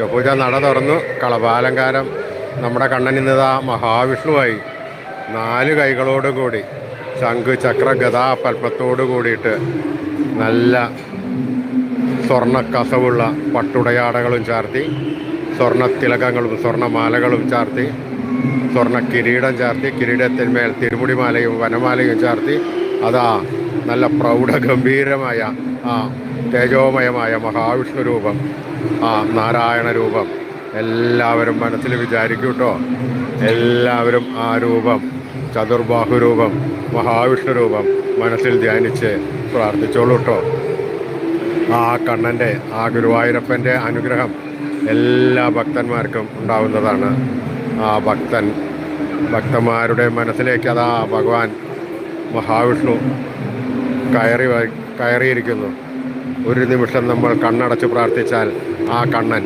പൂജ നട തുറന്നു. കളഭാലങ്കാരം നമ്മുടെ കണ്ണൻ ഇന്നിതാ മഹാവിഷ്ണുവായി 4 കൈകളോട് കൂടി ശംഖ് ചക്ര ഗദാ പൽപ്പത്തോട് കൂടിയിട്ട് നല്ല സ്വർണ്ണ കസവുള്ള പട്ടുടയാടകളും ചാർത്തി, സ്വർണ്ണ തിലകങ്ങളും സ്വർണ്ണമാലകളും ചാർത്തി, സ്വർണ്ണ കിരീടം ചാർത്തി, കിരീടത്തിന്മേൽ തിരുമുടിമാലയും വനമാലയും ചാർത്തി അതാ നല്ല പ്രൗഢഗംഭീരമായ ആ തേജോമയമായ മഹാവിഷ്ണു രൂപം, ആ നാരായണ രൂപം എല്ലാവരും മനസ്സിൽ വിചാരിക്കും കേട്ടോ. എല്ലാവരും ആ രൂപം, ചതുർബാഹു രൂപം, മഹാവിഷ്ണു രൂപം മനസ്സിൽ ധ്യാനിച്ച് പ്രാർത്ഥിച്ചോളൂ കേട്ടോ. ആ കണ്ണൻ്റെ, ആ ഗുരുവായൂരപ്പൻ്റെ അനുഗ്രഹം എല്ലാ ഭക്തന്മാർക്കും ഉണ്ടാവുന്നതാണ്. ആ ഭക്തന്മാരുടെ മനസ്സിലേക്ക് അതാ ഭഗവാൻ മഹാവിഷ്ണു കയറിയിരിക്കുന്നു. ഒരു നിമിഷം നമ്മൾ കണ്ണടച്ച് പ്രാർത്ഥിച്ചാൽ ആ കണ്ണൻ